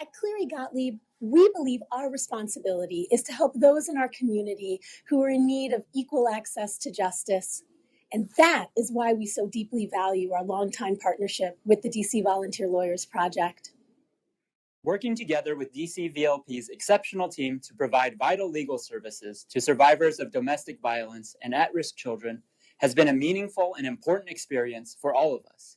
At Cleary Gottlieb, we believe our responsibility is to help those in our community who are in need of equal access to justice. And that is why we so deeply value our longtime partnership with the DC Volunteer Lawyers Project. Working together with DCVLP's exceptional team to provide vital legal services to survivors of domestic violence and at-risk children has been a meaningful and important experience for all of us.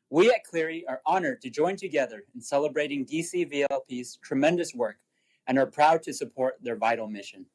We at Cleary are honored to join together in celebrating DCVLP's tremendous work and are proud to support their vital mission.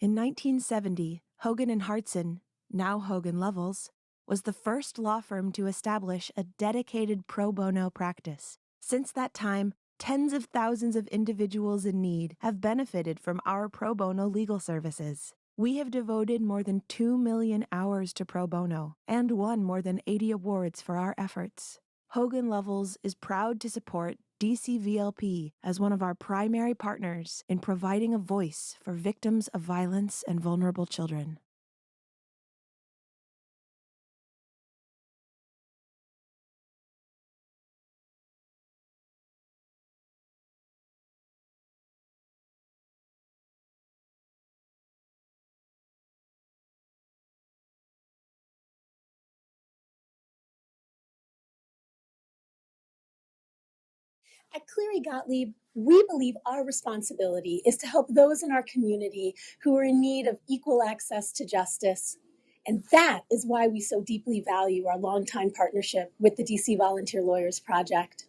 In 1970, Hogan and Hartson, now Hogan Lovells, was the first law firm to establish a dedicated pro bono practice. Since that time, tens of thousands of individuals in need have benefited from our pro bono legal services. We have devoted more than 2 million hours to pro bono and won more than 80 awards for our efforts. Hogan Lovells is proud to support DCVLP as one of our primary partners in providing a voice for victims of violence and vulnerable children. At Cleary Gottlieb, we believe our responsibility is to help those in our community who are in need of equal access to justice. And that is why we so deeply value our longtime partnership with the DC Volunteer Lawyers Project.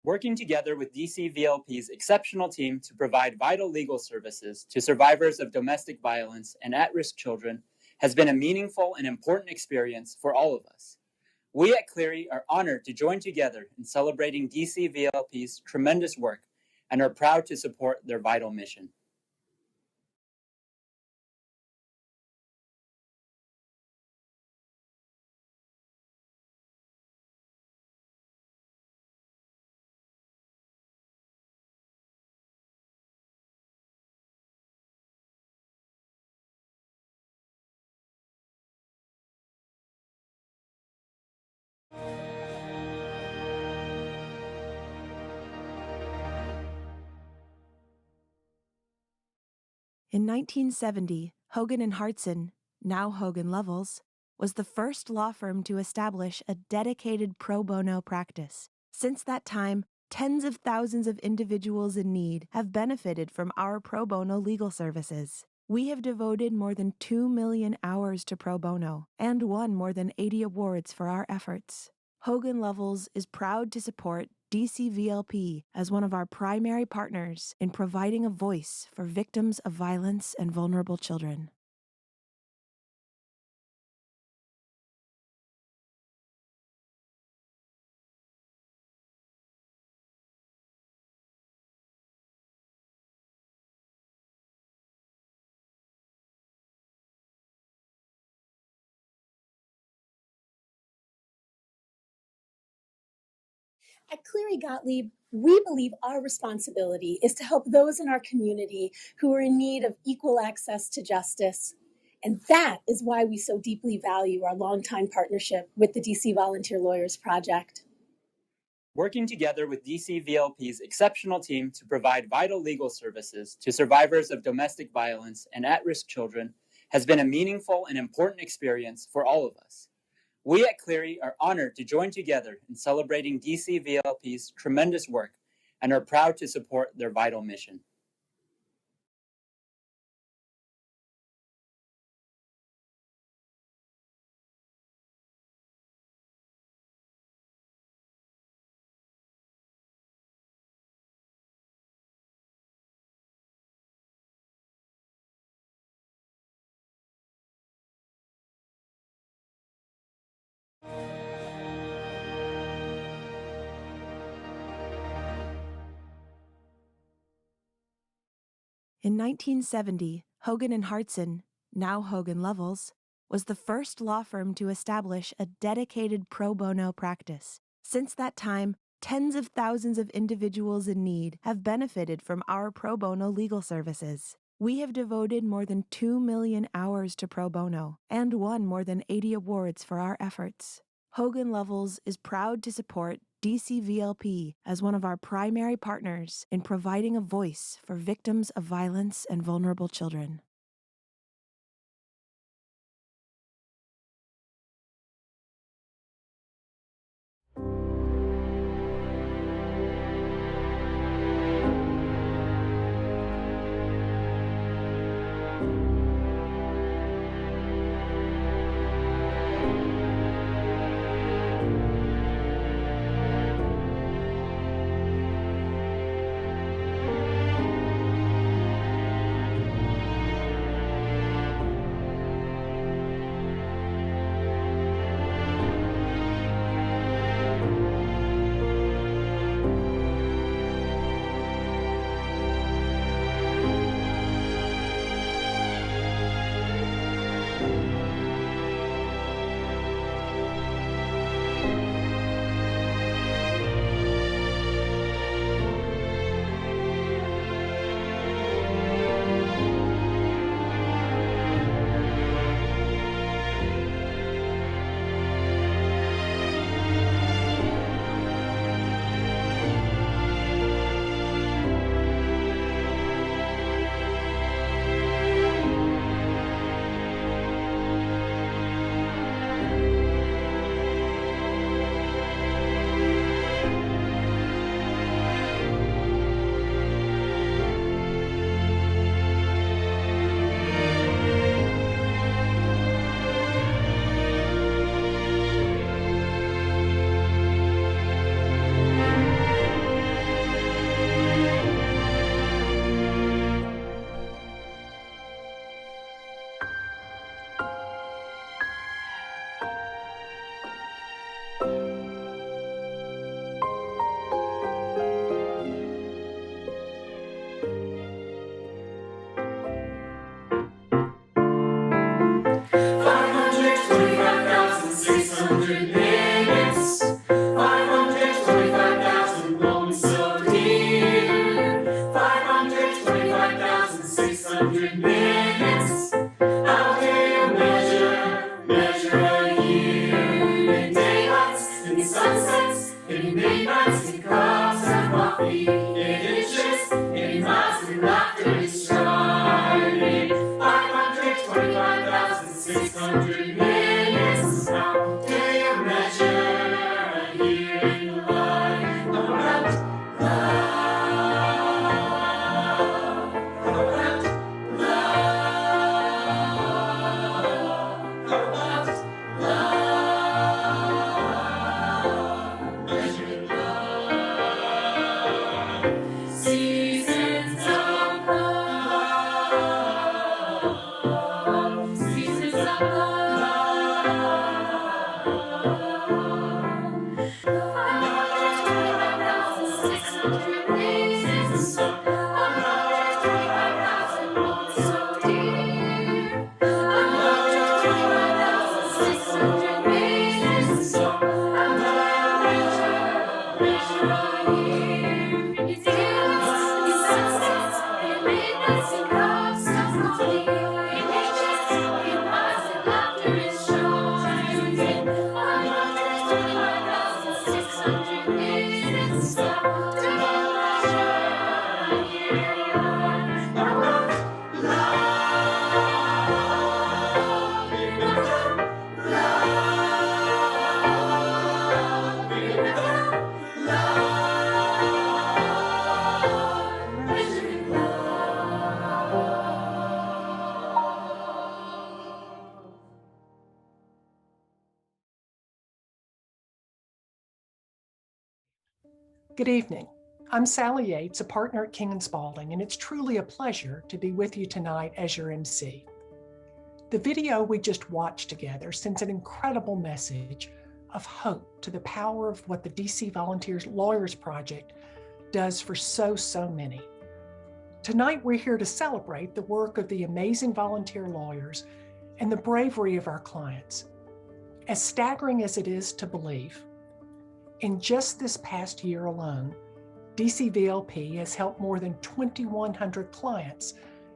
Working together with DCVLP's exceptional team to provide vital legal services to survivors of domestic violence and at-risk children has been a meaningful and important experience for all of us. We at Cleary are honored to join together in celebrating DCVLP's tremendous work and are proud to support their vital mission. In 1970, Hogan and Hartson, now Hogan Lovells, was the first law firm to establish a dedicated pro bono practice. Since that time, tens of thousands of individuals in need have benefited from our pro bono legal services. We have devoted more than 2 million hours to pro bono and won more than 80 awards for our efforts. Hogan Lovells is proud to support DCVLP as one of our primary partners in providing a voice for victims of violence and vulnerable children. At Cleary Gottlieb, we believe our responsibility is to help those in our community who are in need of equal access to justice. And that is why we so deeply value our longtime partnership with the DC Volunteer Lawyers Project. Working together with DCVLP's exceptional team to provide vital legal services to survivors of domestic violence and at-risk children has been a meaningful and important experience for all of us. We at Cleary are honored to join together in celebrating DCVLP's tremendous work and are proud to support their vital mission. In 1970, Hogan and Hartson, now Hogan Lovells, was the first law firm to establish a dedicated pro bono practice. Since that time, tens of thousands of individuals in need have benefited from our pro bono legal services. We have devoted more than 2 million hours to pro bono and won more than 80 awards for our efforts. Hogan Lovells is proud to support DCVLP as one of our primary partners in providing a voice for victims of violence and vulnerable children. Good evening. I'm Sally Yates, a partner at King & Spalding, and it's truly a pleasure to be with you tonight as your MC. The video we just watched together sends an incredible message of hope to the power of what the DC Volunteers Lawyers Project does for so many. Tonight, we're here to celebrate the work of the amazing volunteer lawyers and the bravery of our clients. As staggering as it is to believe, in just this past year alone, DCVLP has helped more than 2,100 clients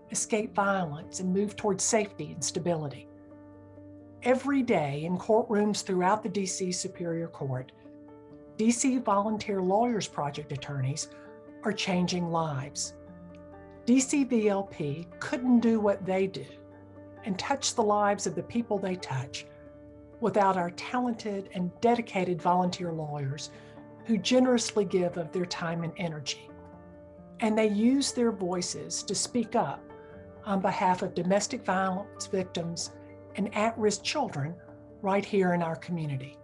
escape violence and move towards safety and stability. Every day in courtrooms throughout the DC Superior Court, DC Volunteer Lawyers Project attorneys are changing lives. DCVLP couldn't do what they do and touch the lives of the people they touch without our talented and dedicated volunteer lawyers who generously give of their time and energy. And they use their voices to speak up on behalf of domestic violence victims and at-risk children right here in our community.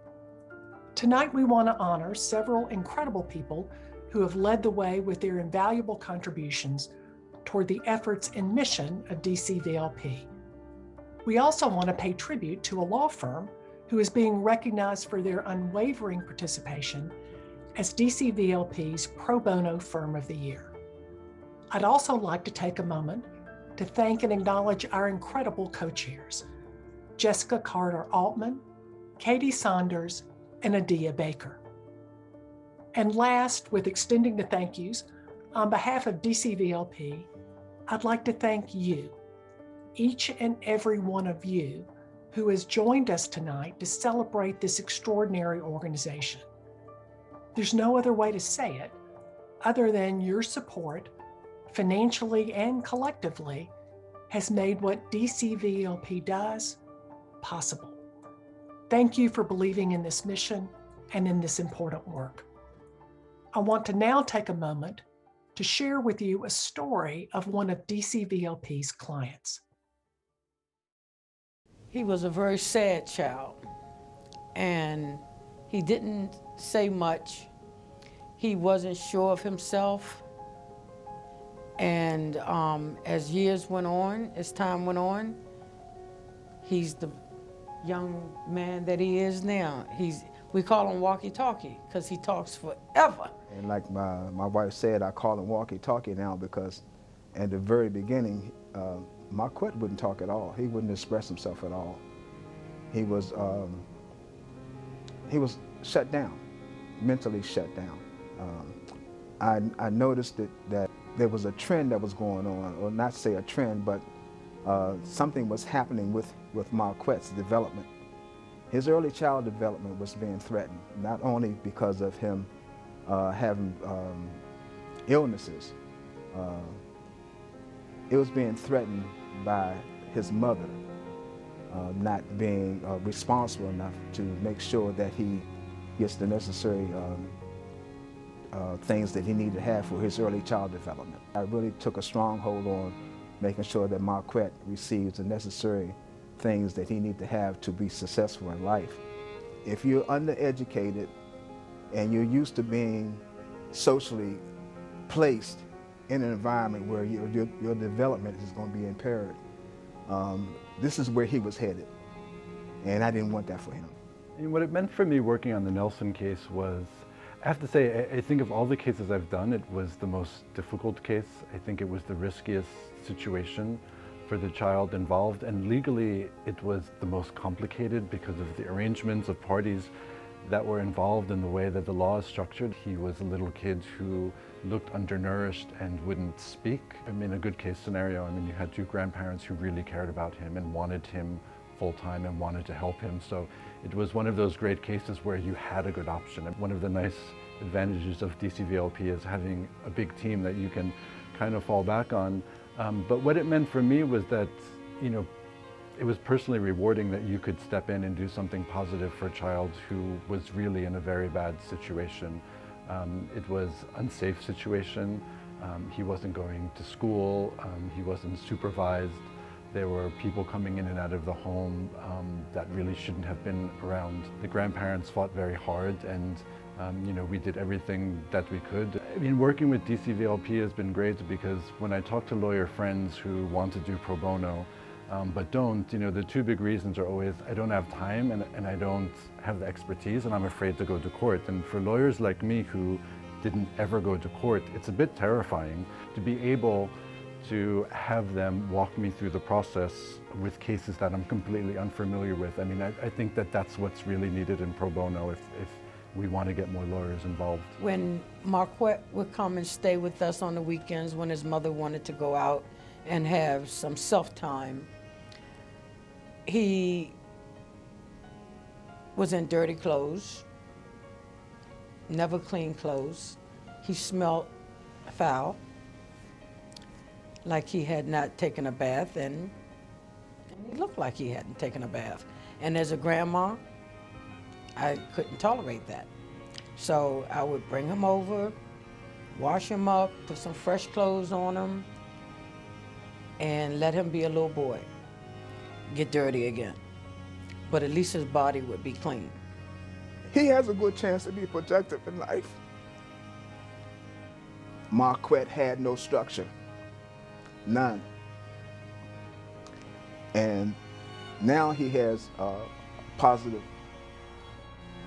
Tonight, we want to honor several incredible people who have led the way with their invaluable contributions toward the efforts and mission of DCVLP. We also want to pay tribute to a law firm who is being recognized for their unwavering participation as DCVLP's Pro Bono Firm of the Year. I'd also like to take a moment to thank and acknowledge our incredible co-chairs, Jessica Carter Altman, Katie Saunders, and Adia Baker. And last, with extending the thank yous, on behalf of DCVLP, I'd like to thank you, each and every one of you who has joined us tonight to celebrate this extraordinary organization. There's no other way to say it other than your support, financially and collectively, has made what DCVLP does possible. Thank you for believing in this mission and in this important work. I want to now take a moment to share with you a story of one of DCVLP's clients. He was a very sad child, and he didn't say much. He wasn't sure of himself. And as years went on, as time went on, he's the young man that he is now. We call him walkie-talkie because he talks forever. And like my wife said, I call him walkie-talkie now because at the very beginning, Marquette wouldn't talk at all. He wouldn't express himself at all. He was shut down, mentally shut down. I noticed that there was a trend that was going on, or not say a trend, but something was happening with Marquette's development. His early child development was being threatened, not only because of him having illnesses. It was being threatened by his mother not being responsible enough to make sure that he gets the necessary things that he needed to have for his early child development. I really took a strong hold on making sure that Marquette receives the necessary things that he needs to have to be successful in life. If you're undereducated and you're used to being socially placed in an environment where your development is going to be impaired, this is where he was headed, and I didn't want that for him. And what it meant for me working on the Nelson case was, I have to say, I think of all the cases I've done, it was the most difficult case. I think it was the riskiest situation for the child involved, and legally it was the most complicated because of the arrangements of parties that were involved in the way that the law is structured. He was a little kid who looked undernourished and wouldn't speak. I mean, a good case scenario, I mean, you had two grandparents who really cared about him and wanted him full-time and wanted to help him. So it was one of those great cases where you had a good option. And one of the nice advantages of DCVLP is having a big team that you can kind of fall back on. But what it meant for me was that, you know, it was personally rewarding that you could step in and do something positive for a child who was really in a very bad situation. It was an unsafe situation. He wasn't going to school. He wasn't supervised. There were people coming in and out of the home that really shouldn't have been around. The grandparents fought very hard, and you know, we did everything that we could. I mean, working with DCVLP has been great because when I talk to lawyer friends who want to do pro bono, but don't, you know, the two big reasons are always, I don't have time and I don't have the expertise and I'm afraid to go to court. And for lawyers like me who didn't ever go to court, it's a bit terrifying to be able to have them walk me through the process with cases that I'm completely unfamiliar with. I mean, I think that that's what's really needed in pro bono if we want to get more lawyers involved. When Marquette would come and stay with us on the weekends when his mother wanted to go out and have some self-time, he was in dirty clothes, never clean clothes. He smelled foul, like he had not taken a bath, and he looked like he hadn't taken a bath. And as a grandma, I couldn't tolerate that. So I would bring him over, wash him up, put some fresh clothes on him, and let him be a little boy, get dirty again. But at least his body would be clean. He has a good chance to be productive in life. Marquette had no structure, none. And now he has positive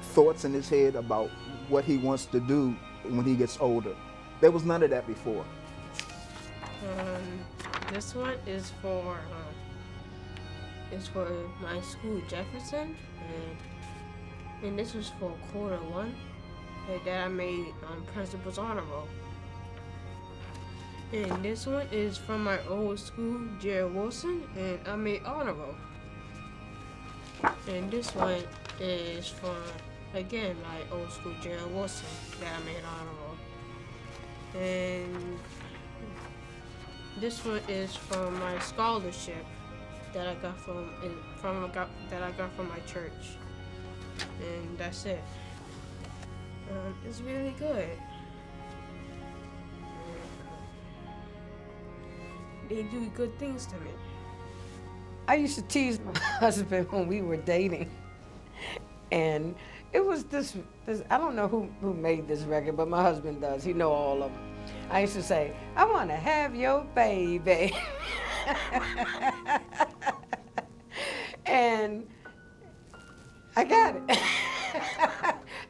thoughts in his head about what he wants to do when he gets older. There was none of that before. This one is for my school, Jefferson, and this was for quarter one that I made principal's honor roll. And this one is from my old school, Jared Wilson, and I made honor roll. And this one is from, again, my old school, Jared Wilson, that I made honor roll. And this one is from my scholarship that I got from my church. And that's it. It's really good. They do good things to me. I used to tease my husband when we were dating. And it was this I don't know who made this record, but my husband does. He know all of them. I used to say, I want to have your baby. And I got it.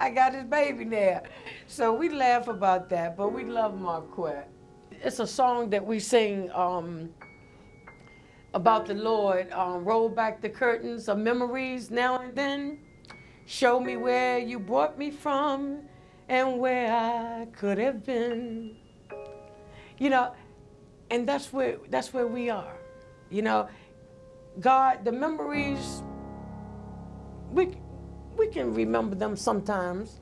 I got his baby there. So we laugh about that, but we love Marquette. It's a song that we sing about the Lord. Roll back the curtains of memories now and then. Show me where you brought me from and where I could have been. You know, and that's where we are. You know, God, the memories, we can remember them sometimes,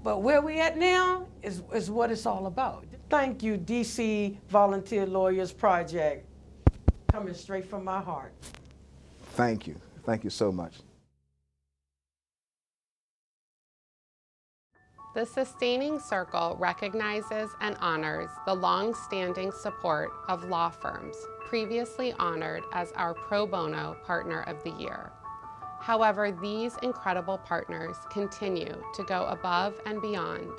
but where we at now is what it's all about. Thank you, DC Volunteer Lawyers Project, coming straight from my heart. Thank you. Thank you so much. The Sustaining Circle recognizes and honors the long-standing support of law firms previously honored as our Pro Bono Partner of the Year. However, these incredible partners continue to go above and beyond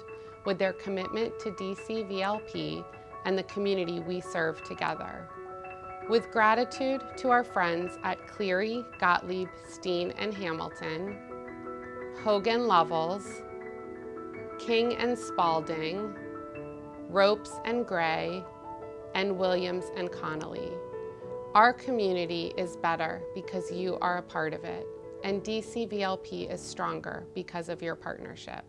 with their commitment to DCVLP and the community we serve together. With gratitude to our friends at Cleary, Gottlieb, Steen and Hamilton, Hogan Lovells, King and Spalding, Ropes and Gray, and Williams and Connolly. Our community is better because you are a part of it, and DCVLP is stronger because of your partnership.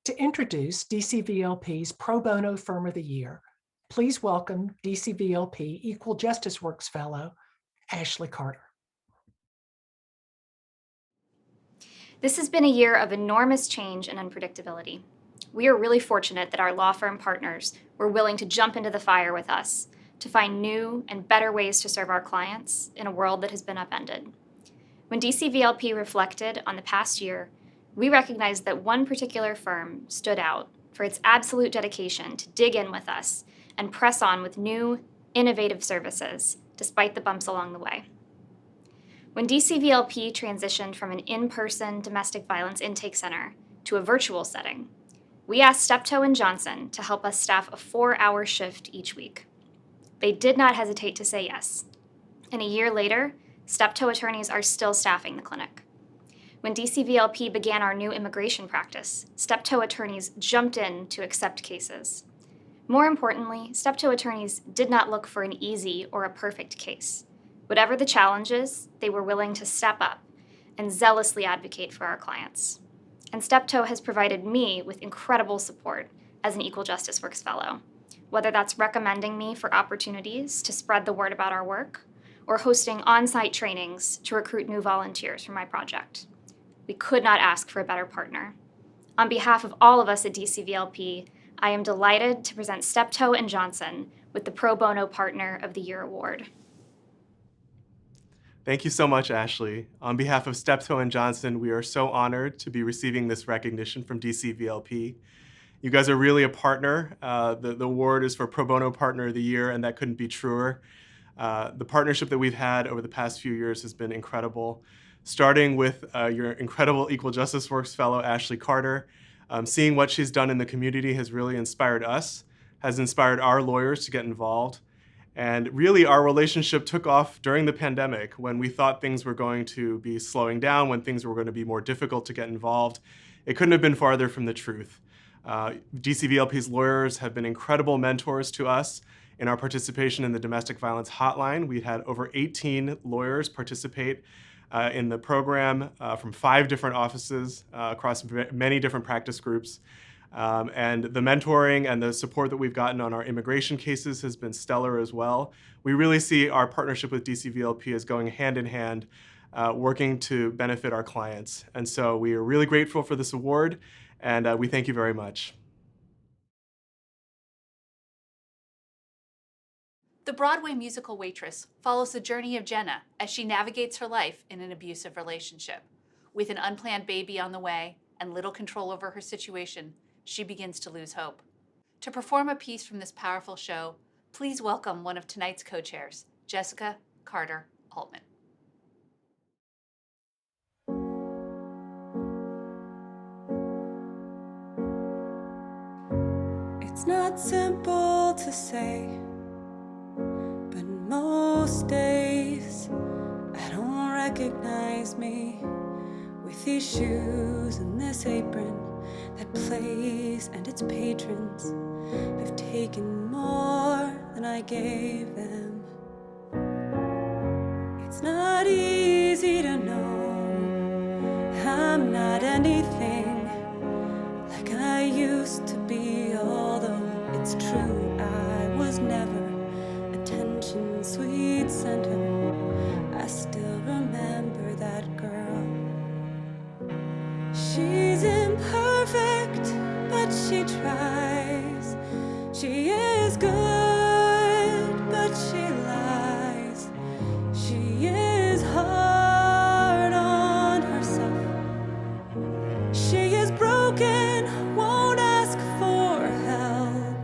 To introduce DCVLP's Pro Bono Firm of the Year, please welcome DCVLP Equal Justice Works Fellow, Ashley Carter. This has been a year of enormous change and unpredictability. We are really fortunate that our law firm partners were willing to jump into the fire with us to find new and better ways to serve our clients in a world that has been upended. When DCVLP reflected on the past year, we recognized that one particular firm stood out for its absolute dedication to dig in with us and press on with new, innovative services, despite the bumps along the way. When DCVLP transitioned from an in-person domestic violence intake center to a virtual setting, we asked Steptoe and Johnson to help us staff a 4-hour shift each week. They did not hesitate to say yes. And a year later, Steptoe attorneys are still staffing the clinic. When DCVLP began our new immigration practice, step-toe attorneys jumped in to accept cases. More importantly, step-toe attorneys did not look for an easy or a perfect case. Whatever the challenges, they were willing to step up and zealously advocate for our clients. And step-toe has provided me with incredible support as an Equal Justice Works Fellow, whether that's recommending me for opportunities to spread the word about our work or hosting on-site trainings to recruit new volunteers for my project. We could not ask for a better partner. On behalf of all of us at DCVLP, I am delighted to present Steptoe and Johnson with the Pro Bono Partner of the Year Award. Thank you so much, Ashley. On behalf of Steptoe and Johnson, we are so honored to be receiving this recognition from DCVLP. You guys are really a partner. The award is for Pro Bono Partner of the Year, and that couldn't be truer. The partnership that we've had over the past few years has been incredible, starting with your incredible Equal Justice Works Fellow, Ashley Carter. Seeing what she's done in the community has really inspired us, has inspired our lawyers to get involved. And really, our relationship took off during the pandemic when we thought things were going to be slowing down, when things were going to be more difficult to get involved. It couldn't have been farther from the truth. DCVLP's lawyers have been incredible mentors to us in our participation in the domestic violence hotline. We had over 18 lawyers participate in the program from 5 different offices across many different practice groups. And the mentoring and the support that we've gotten on our immigration cases has been stellar as well. We really see our partnership with DCVLP as going hand in hand, working to benefit our clients. And so we are really grateful for this award, and we thank you very much. The Broadway musical Waitress follows the journey of Jenna as she navigates her life in an abusive relationship. With an unplanned baby on the way and little control over her situation, she begins to lose hope. To perform a piece from this powerful show, please welcome one of tonight's co-chairs, Jessica Carter Altman. It's not simple to say, but most days I don't recognize me with these shoes and this apron. That place and its patrons have taken more than I gave them. It's not easy to know I'm not anything like I used to be, although it's true I was never attention sweet center. I still remember that girl. She's imperfect, but she tries. She is good, but she lies. She is hard on herself. She is broken, won't ask for help.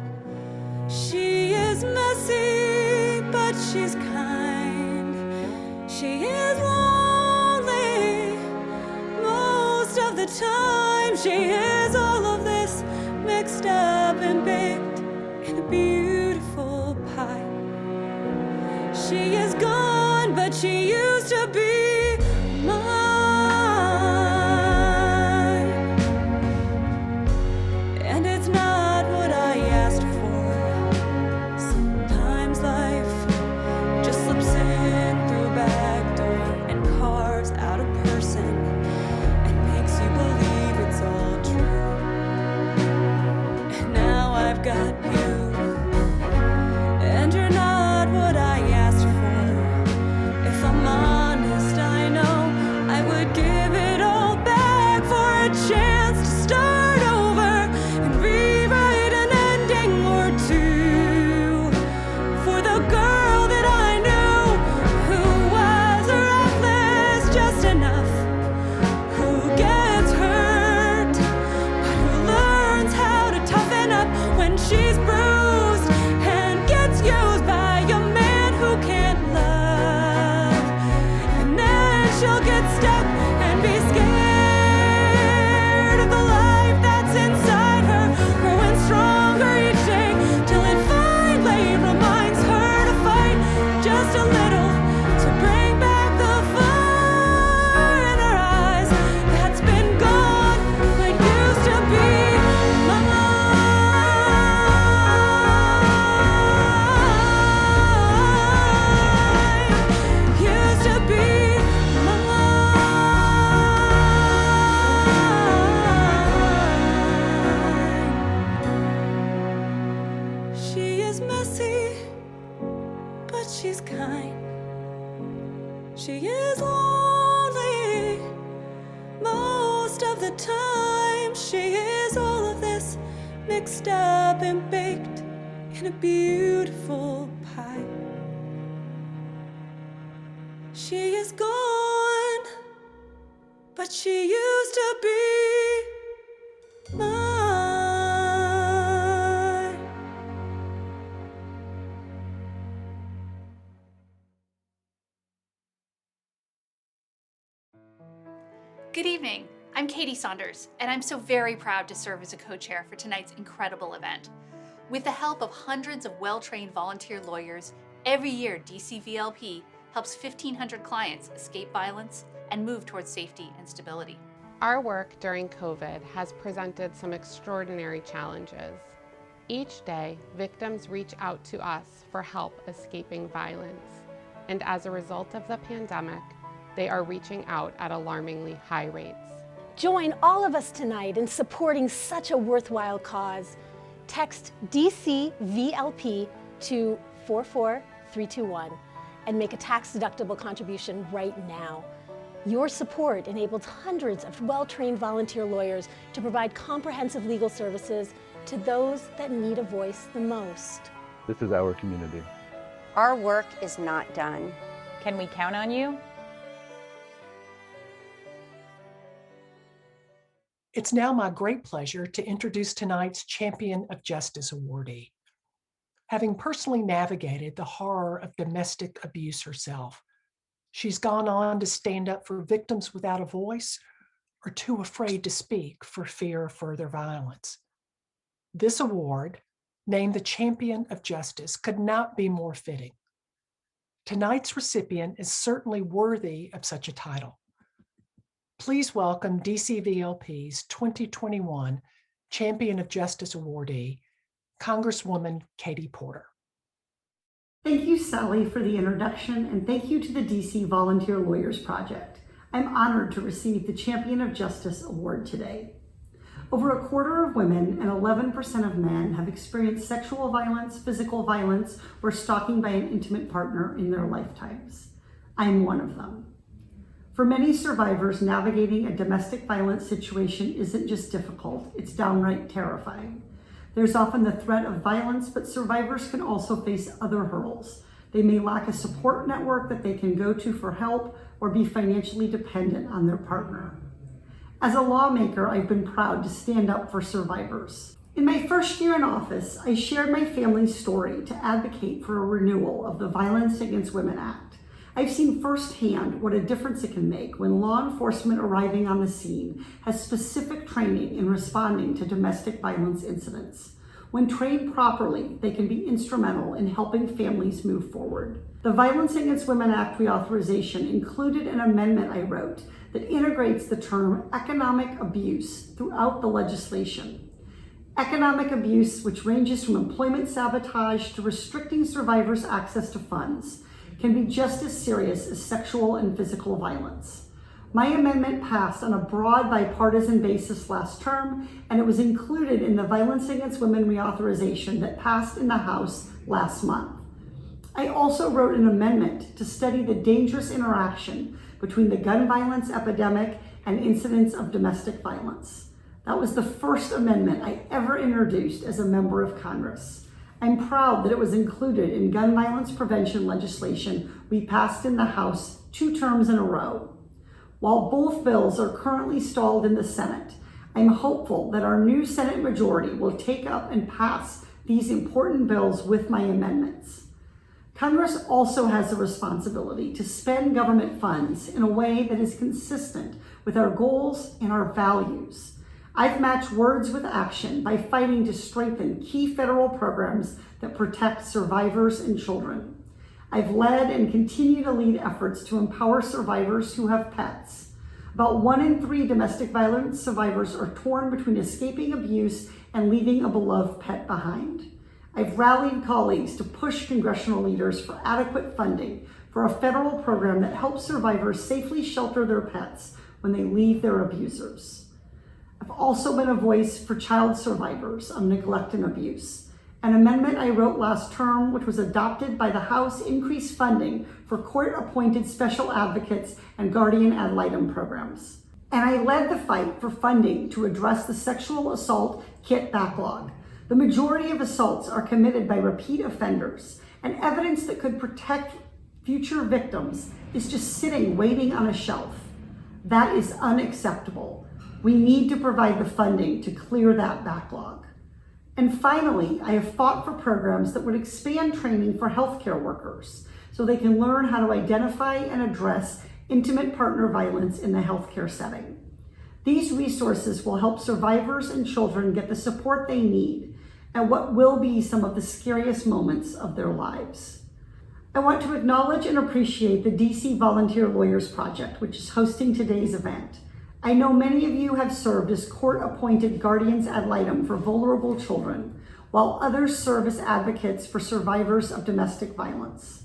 She is messy, but she's kind. She is lonely most of the time. She is all of this mixed up and baked in a beautiful pie. She is gone, but she used to be mine. And it's not what I asked for. Sometimes life just slips in through a back door and carves out a person and makes you believe it's all true. And now I've got you, and you're not what I asked for. If I'm honest, She is lonely most of the time. She is all of this mixed up and baked in a beautiful pie. She is gone, but she used to be mine. Good evening. I'm Katie Saunders, and I'm so very proud to serve as a co-chair for tonight's incredible event. With the help of hundreds of well-trained volunteer lawyers, every year DCVLP helps 1,500 clients escape violence and move towards safety and stability. Our work during COVID has presented some extraordinary challenges. Each day, victims reach out to us for help escaping violence. And as a result of the pandemic, they are reaching out at alarmingly high rates. Join all of us tonight in supporting such a worthwhile cause. Text DCVLP to 44321 and make a tax-deductible contribution right now. Your support enables hundreds of well-trained volunteer lawyers to provide comprehensive legal services to those that need a voice the most. This is our community. Our work is not done. Can we count on you? It's now my great pleasure to introduce tonight's Champion of Justice awardee. Having personally navigated the horror of domestic abuse herself, she's gone on to stand up for victims without a voice or too afraid to speak for fear of further violence. This award, named the Champion of Justice, could not be more fitting. Tonight's recipient is certainly worthy of such a title. Please welcome DCVLP's 2021 Champion of Justice awardee, Congresswoman Katie Porter. Thank you, Sally, for the introduction, and thank you to the DC Volunteer Lawyers Project. I'm honored to receive the Champion of Justice Award today. Over a quarter of women and 11% of men have experienced sexual violence, physical violence, or stalking by an intimate partner in their lifetimes. I'm one of them. For many survivors, navigating a domestic violence situation isn't just difficult, it's downright terrifying. There's often the threat of violence, but survivors can also face other hurdles. They may lack a support network that they can go to for help or be financially dependent on their partner. As a lawmaker, I've been proud to stand up for survivors. In my first year in office, I shared my family's story to advocate for a renewal of the Violence Against Women Act. I've seen firsthand what a difference it can make when law enforcement arriving on the scene has specific training in responding to domestic violence incidents. When trained properly, they can be instrumental in helping families move forward. The Violence Against Women Act reauthorization included an amendment I wrote that integrates the term economic abuse throughout the legislation. Economic abuse, which ranges from employment sabotage to restricting survivors' access to funds, can be just as serious as sexual and physical violence. My amendment passed on a broad bipartisan basis last term, and it was included in the Violence Against Women reauthorization that passed in the House last month. I also wrote an amendment to study the dangerous interaction between the gun violence epidemic and incidents of domestic violence. That was the first amendment I ever introduced as a member of Congress. I'm proud that it was included in gun violence prevention legislation we passed in the House 2 terms in a row. While both bills are currently stalled in the Senate, I'm hopeful that our new Senate majority will take up and pass these important bills with my amendments. Congress also has a responsibility to spend government funds in a way that is consistent with our goals and our values. I've matched words with action by fighting to strengthen key federal programs that protect survivors and children. I've led and continue to lead efforts to empower survivors who have pets. About 1 in 3 domestic violence survivors are torn between escaping abuse and leaving a beloved pet behind. I've rallied colleagues to push congressional leaders for adequate funding for a federal program that helps survivors safely shelter their pets when they leave their abusers. I've also been a voice for child survivors of neglect and abuse. An amendment I wrote last term, which was adopted by the House, increased funding for court-appointed special advocates and guardian ad litem programs. And I led the fight for funding to address the sexual assault kit backlog. The majority of assaults are committed by repeat offenders, and evidence that could protect future victims is just sitting waiting on a shelf. That is unacceptable. We need to provide the funding to clear that backlog. And finally, I have fought for programs that would expand training for healthcare workers so they can learn how to identify and address intimate partner violence in the healthcare setting. These resources will help survivors and children get the support they need at what will be some of the scariest moments of their lives. I want to acknowledge and appreciate the DC Volunteer Lawyers Project, which is hosting today's event. I know many of you have served as court-appointed guardians ad litem for vulnerable children, while others serve as advocates for survivors of domestic violence.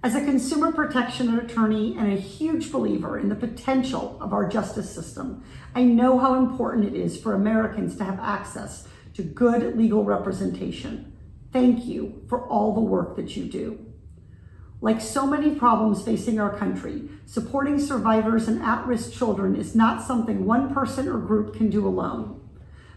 As a consumer protection attorney and a huge believer in the potential of our justice system, I know how important it is for Americans to have access to good legal representation. Thank you for all the work that you do. Like so many problems facing our country, supporting survivors and at-risk children is not something one person or group can do alone.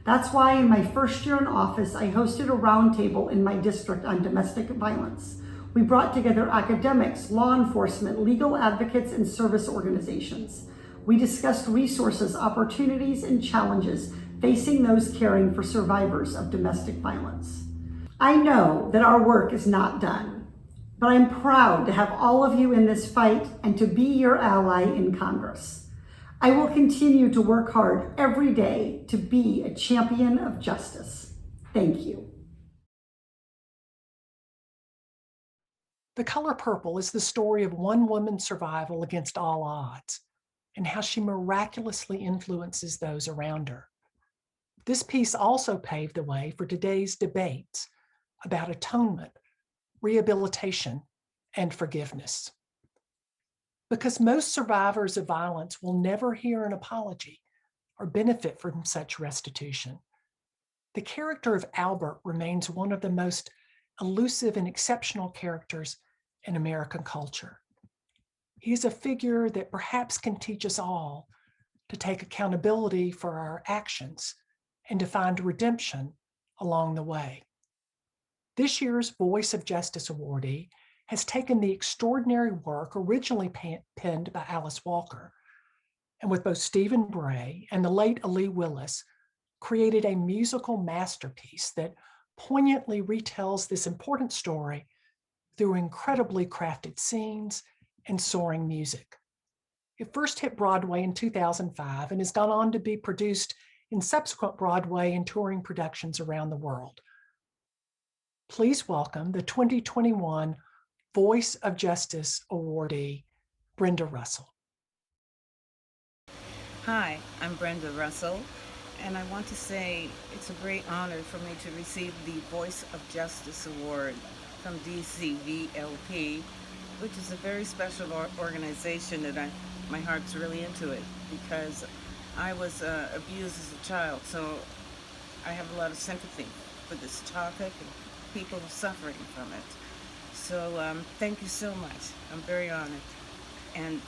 That's why in my first year in office, I hosted a roundtable in my district on domestic violence. We brought together academics, law enforcement, legal advocates, and service organizations. We discussed resources, opportunities, and challenges facing those caring for survivors of domestic violence. I know that our work is not done, but I'm proud to have all of you in this fight and to be your ally in Congress. I will continue to work hard every day to be a champion of justice. Thank you. The Color Purple is the story of one woman's survival against all odds and how she miraculously influences those around her. This piece also paved the way for today's debates about atonement, rehabilitation, and forgiveness. Because most survivors of violence will never hear an apology or benefit from such restitution, the character of Albert remains one of the most elusive and exceptional characters in American culture. He is a figure that perhaps can teach us all to take accountability for our actions and to find redemption along the way. This year's Voice of Justice awardee has taken the extraordinary work originally penned by Alice Walker, and with both Stephen Bray and the late Ali Willis, created a musical masterpiece that poignantly retells this important story through incredibly crafted scenes and soaring music. It first hit Broadway in 2005 and has gone on to be produced in subsequent Broadway and touring productions around the world. Please welcome the 2021 Voice of Justice awardee, Brenda Russell. Hi, I'm Brenda Russell, and I want to say it's a great honor for me to receive the Voice of Justice Award from DCVLP, which is a very special organization that my heart's really into it because I was abused as a child, so I have a lot of sympathy for this topic and people suffering from it. So thank you so much. I'm very honored. And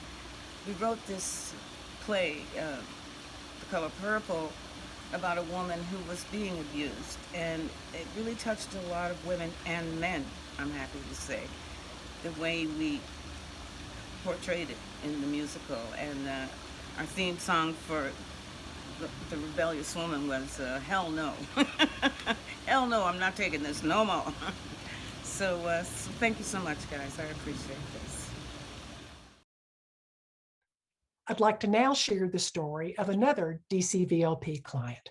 we wrote this play, The Color Purple, about a woman who was being abused, and it really touched a lot of women and men, I'm happy to say, the way we portrayed it in the musical. And our theme song for the rebellious woman was Hell No. Hell no, I'm not taking this no more. So thank you so much, guys. I appreciate this. I'd like to now share the story of another DCVLP client.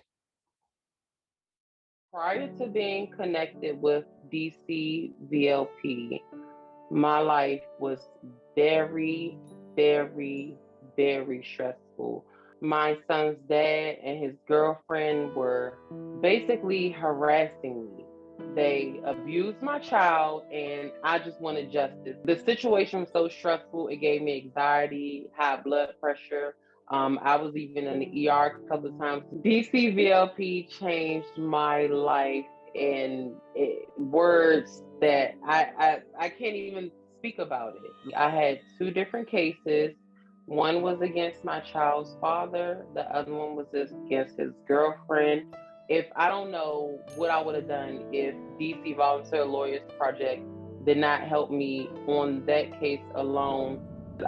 Prior to being connected with DCVLP, my life was very, very, very stressful. My son's dad and his girlfriend were basically harassing me. They abused my child, and I just wanted justice. The situation was so stressful, it gave me anxiety, high blood pressure. I was even in the ER a couple of times. DCVLP changed my life in words that I can't even speak about it. I had 2 different cases. One was against my child's father. The other one was against his girlfriend. If I don't know what I would have done if DC Volunteer Lawyers Project did not help me on that case alone.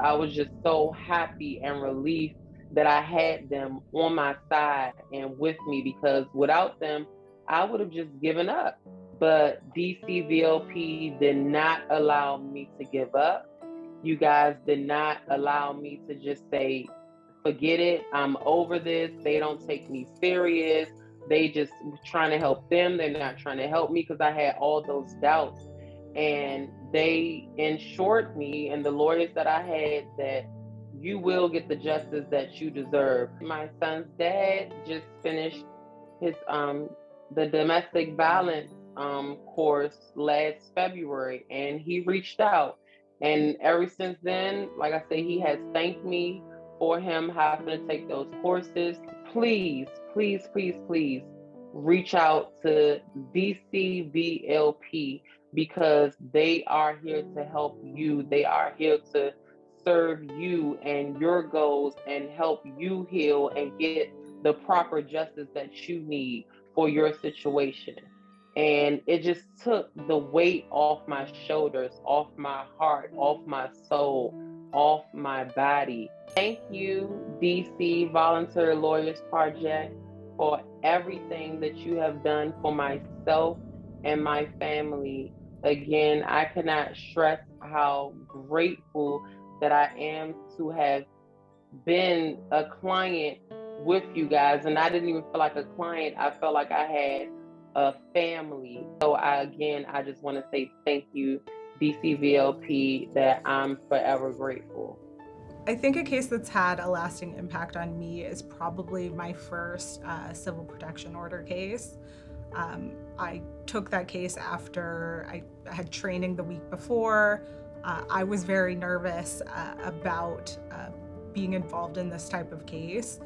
I was just so happy and relieved that I had them on my side and with me, because without them, I would have just given up. But DCVLP did not allow me to give up. You guys did not allow me to just say, forget it, I'm over this. They don't take me serious. They just trying to help them. They're not trying to help me, because I had all those doubts. And they ensured me and the lawyers that I had that you will get the justice that you deserve. My son's dad just finished his the domestic violence course last February, and he reached out. And ever since then, like I say, he has thanked me for him having to take those courses. Please, please, please, please reach out to DCVLP, because they are here to help you. They are here to serve you and your goals and help you heal and get the proper justice that you need for your situation. And it just took the weight off my shoulders, off my heart, off my soul, off my body. Thank you, DC Volunteer Lawyers Project, for everything that you have done for myself and my family. Again, I cannot stress how grateful that I am to have been a client with you guys. And I didn't even feel like a client. I felt like I had a family. So I just want to say thank you, DCVLP, that I'm forever grateful. I think a case that's had a lasting impact on me is probably my first civil protection order case. I took that case after I had training the week before. I was very nervous about being involved in this type of case,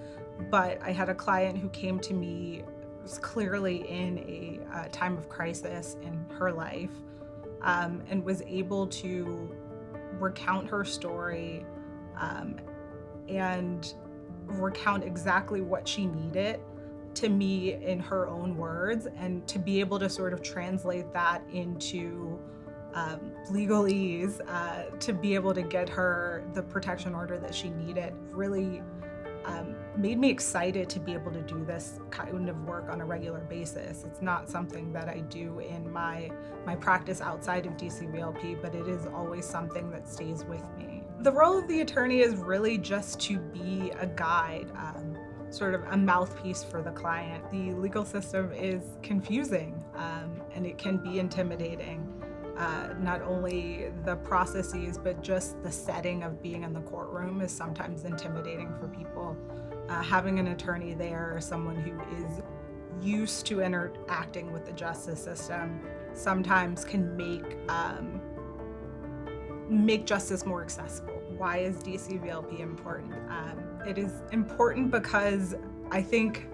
but I had a client who came to me, was clearly in a time of crisis in her life, and was able to recount her story and recount exactly what she needed to me in her own words, and to be able to sort of translate that into legalese, to be able to get her the protection order that she needed, really made me excited to be able to do this kind of work on a regular basis. It's not something that I do in my practice outside of DCVLP, but it is always something that stays with me. The role of the attorney is really just to be a guide, sort of a mouthpiece for the client. The legal system is confusing, and it can be intimidating. Not only the processes, but just the setting of being in the courtroom is sometimes intimidating for people. Having an attorney there, or someone who is used to interacting with the justice system, sometimes can make justice more accessible. Why is DCVLP important? It is important because I think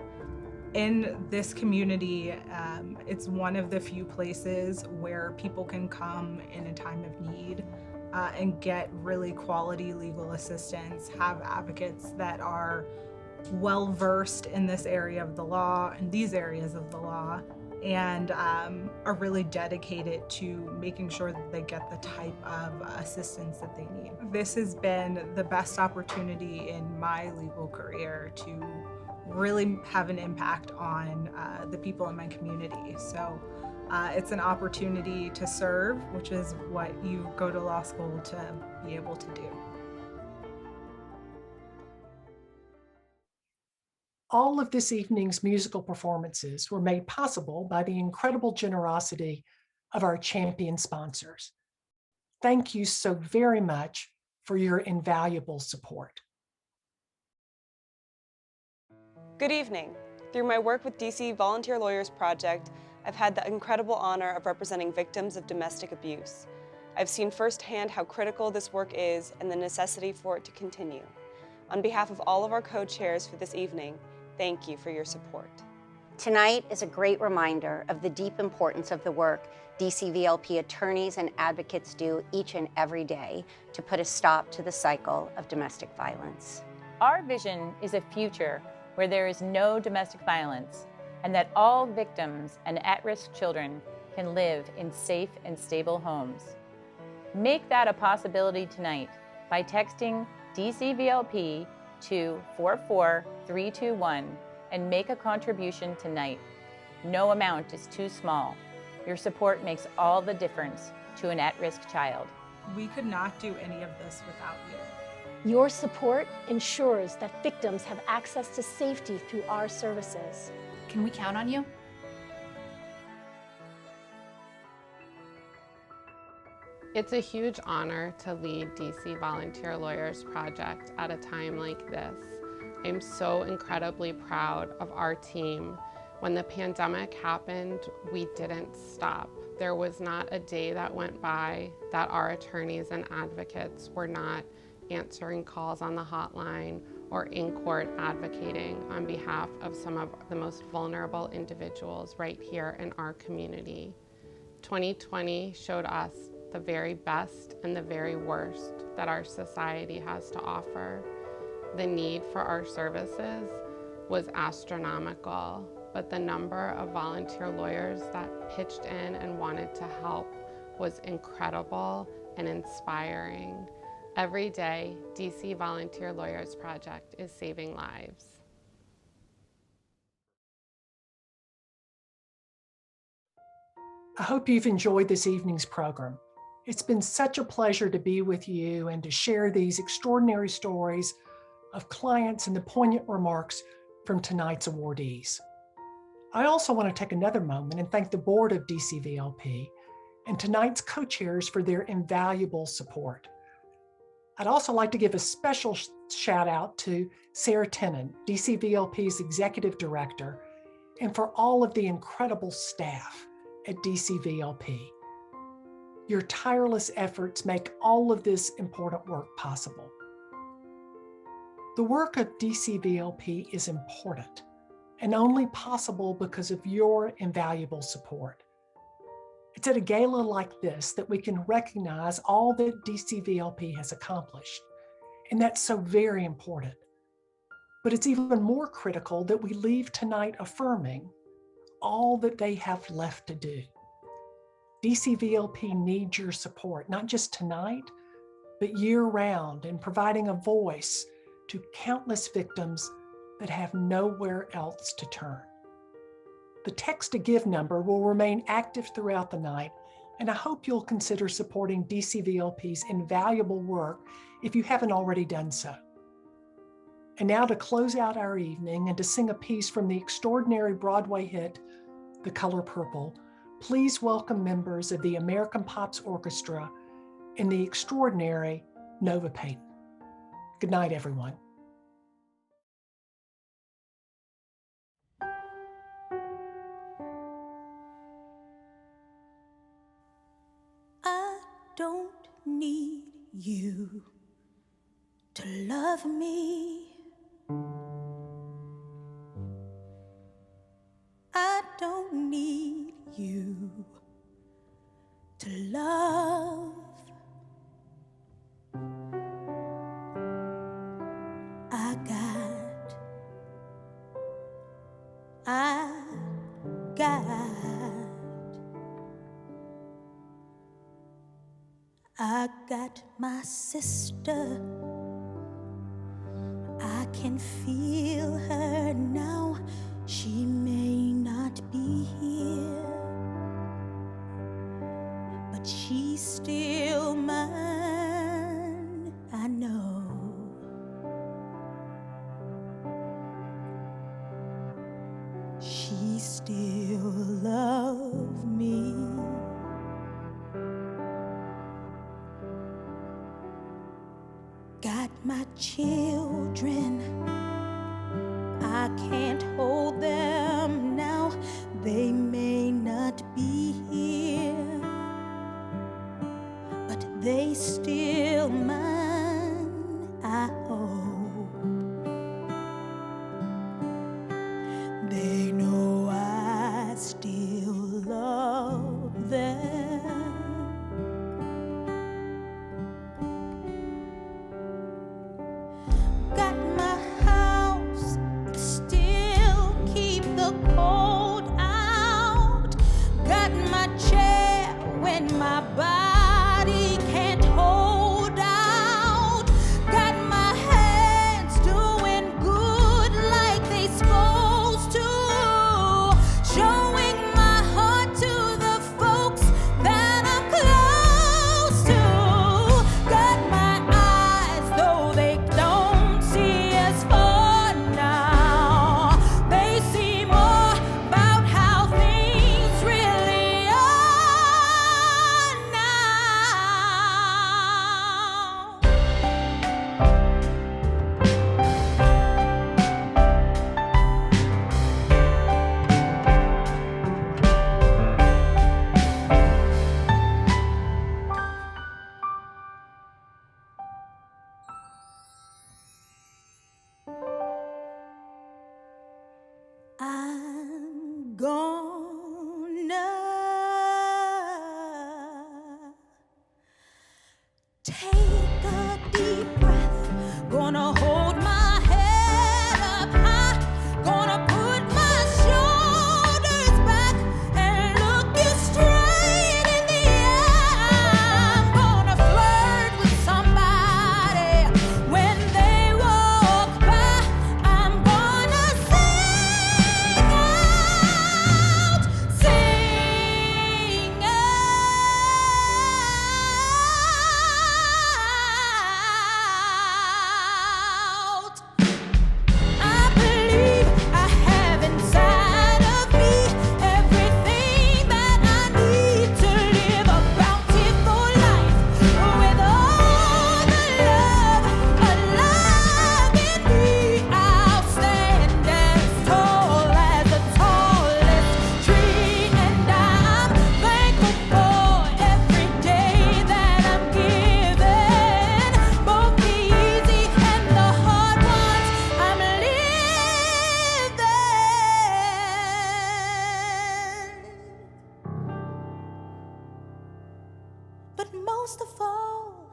in this community, it's one of the few places where people can come in a time of need and get really quality legal assistance, have advocates that are well-versed in this area of the law and these areas of the law, and are really dedicated to making sure that they get the type of assistance that they need. This has been the best opportunity in my legal career to really have an impact on the people in my community. So it's an opportunity to serve, which is what you go to law school to be able to do. All of this evening's musical performances were made possible by the incredible generosity of our champion sponsors. Thank you so very much for your invaluable support. Good evening. Through my work with DC Volunteer Lawyers Project, I've had the incredible honor of representing victims of domestic abuse. I've seen firsthand how critical this work is and the necessity for it to continue. On behalf of all of our co-chairs for this evening, thank you for your support. Tonight is a great reminder of the deep importance of the work DCVLP attorneys and advocates do each and every day to put a stop to the cycle of domestic violence. Our vision is a future where there is no domestic violence and that all victims and at-risk children can live in safe and stable homes. Make that a possibility tonight by texting DCVLP to 44321 and make a contribution tonight. No amount is too small. Your support makes all the difference to an at-risk child. We could not do any of this without you. Your support ensures that victims have access to safety through our services. Can we count on you? It's a huge honor to lead DC Volunteer Lawyers Project at a time like this. I'm so incredibly proud of our team. When the pandemic happened, we didn't stop. There was not a day that went by that our attorneys and advocates were not answering calls on the hotline or in court advocating on behalf of some of the most vulnerable individuals right here in our community. 2020 showed us the very best and the very worst that our society has to offer. The need for our services was astronomical, but the number of volunteer lawyers that pitched in and wanted to help was incredible and inspiring. Every day, DC Volunteer Lawyers Project is saving lives. I hope you've enjoyed this evening's program. It's been such a pleasure to be with you and to share these extraordinary stories of clients and the poignant remarks from tonight's awardees. I also want to take another moment and thank the board of DCVLP and tonight's co-chairs for their invaluable support. I'd also like to give a special shout out to Sarah Tennant, DCVLP's executive director, and for all of the incredible staff at DCVLP. Your tireless efforts make all of this important work possible. The work of DCVLP is important and only possible because of your invaluable support. It's at a gala like this that we can recognize all that DCVLP has accomplished, and that's so very important. But it's even more critical that we leave tonight affirming all that they have left to do. DCVLP needs your support, not just tonight, but year-round, in providing a voice to countless victims that have nowhere else to turn. The Text to Give number will remain active throughout the night, and I hope you'll consider supporting DCVLP's invaluable work if you haven't already done so. And now to close out our evening and to sing a piece from the extraordinary Broadway hit, The Color Purple, please welcome members of the American Pops Orchestra and the extraordinary Nova Payton. Good night, everyone. I don't need you to love me. I don't need you to love. I got my sister. I can feel her now. She may not be here, but she's still mine, I know. She still loves me. Got my children, I can't hold them now. They may not be here, but they still mine, I hope. They know gonna take a deep breath, gonna hold my head up high, gonna put my shoulders back and look you straight in the eye. I'm gonna flirt with somebody when they walk by. I'm gonna sing out, sing out. I believe I have inside of me everything that I need to live a bountiful life with all the love alive in me. I'll stand as tall as the tallest tree, and I'm thankful for every day that I'm given, both the easy and the hard ones I'm living. But most of all,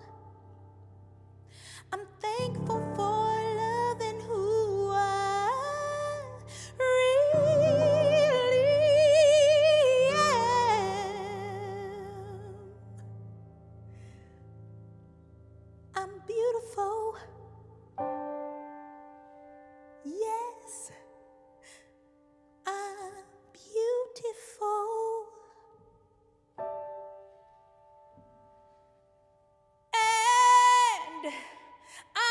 I'm thankful for loving who I really am. I'm beautiful. Yes, I'm beautiful. And I'm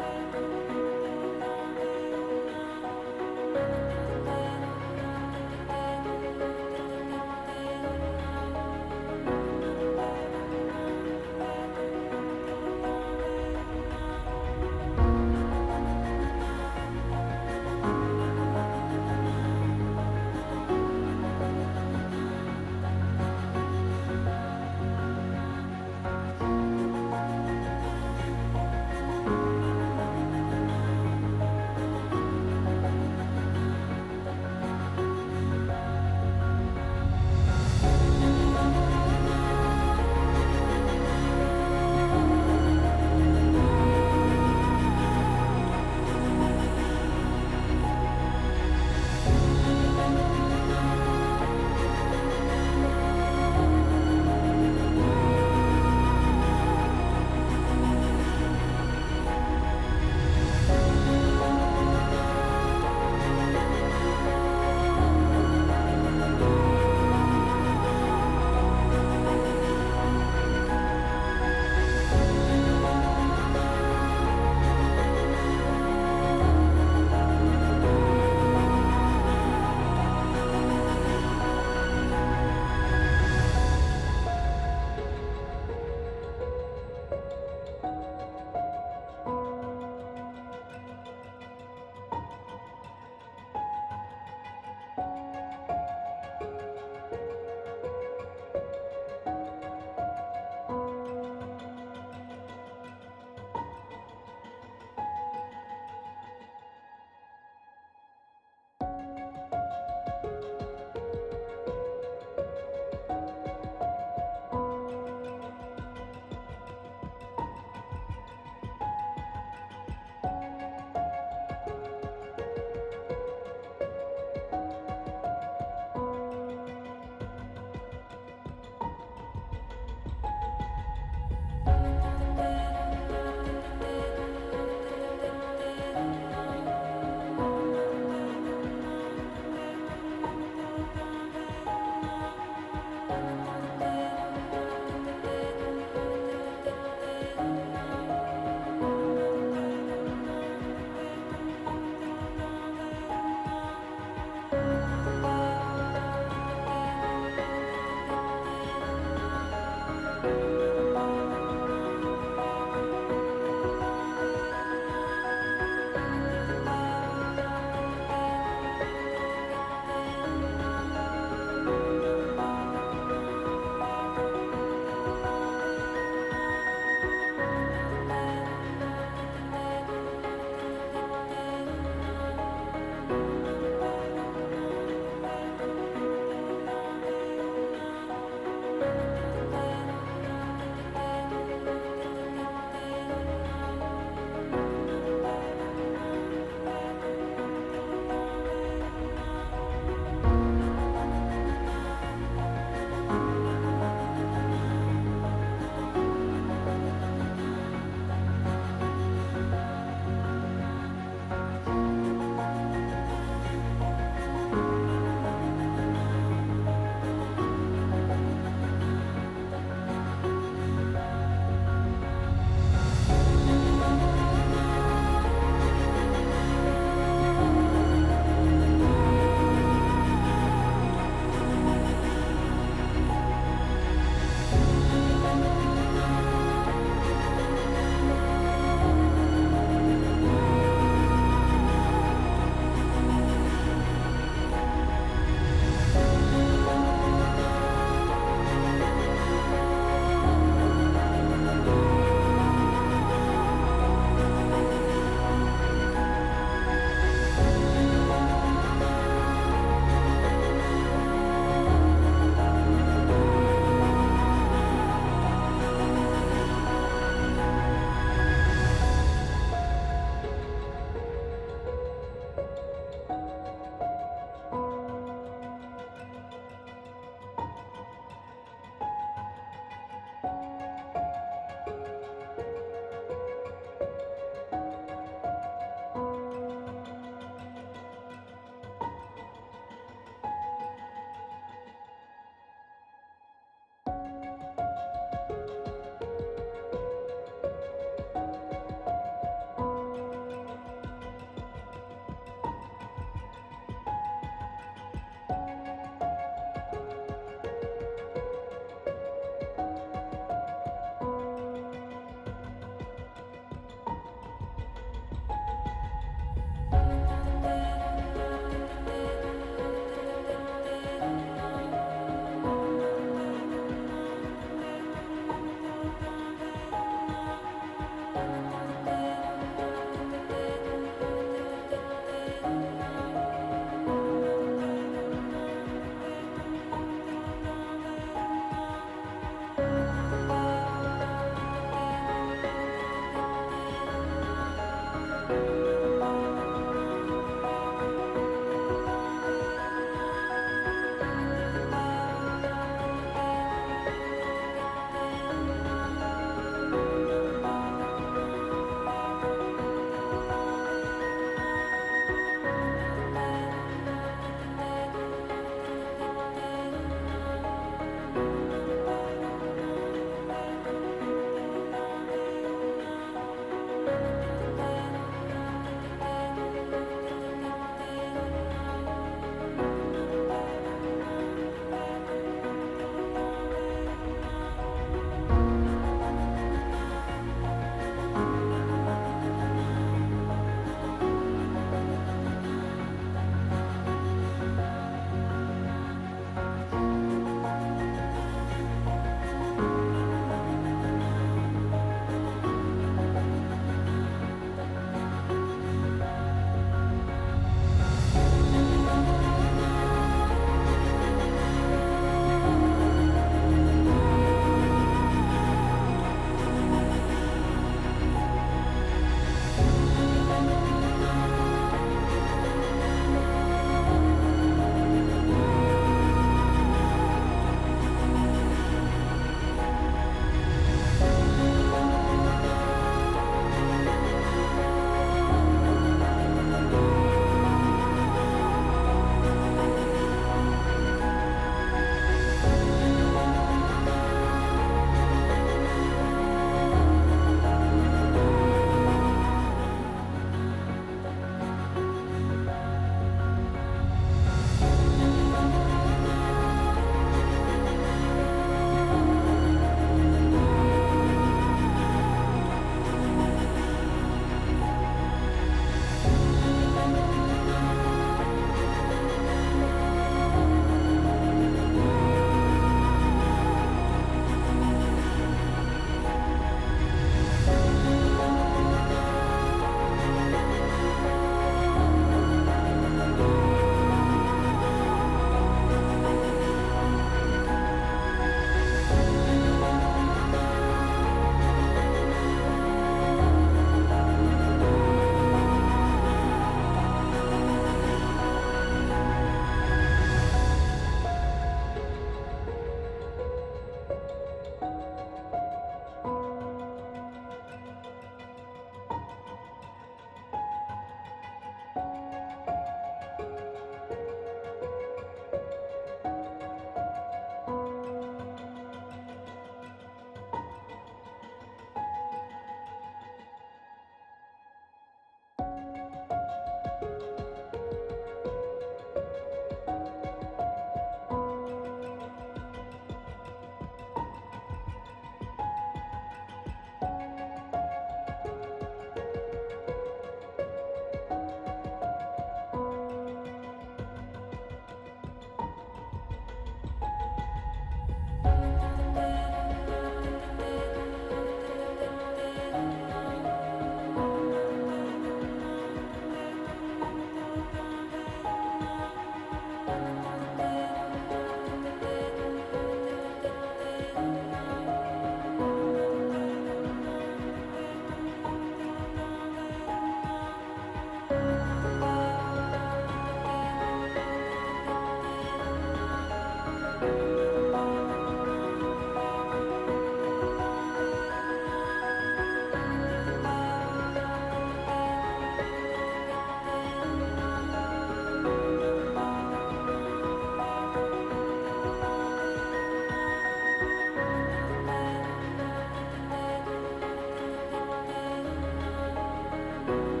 you.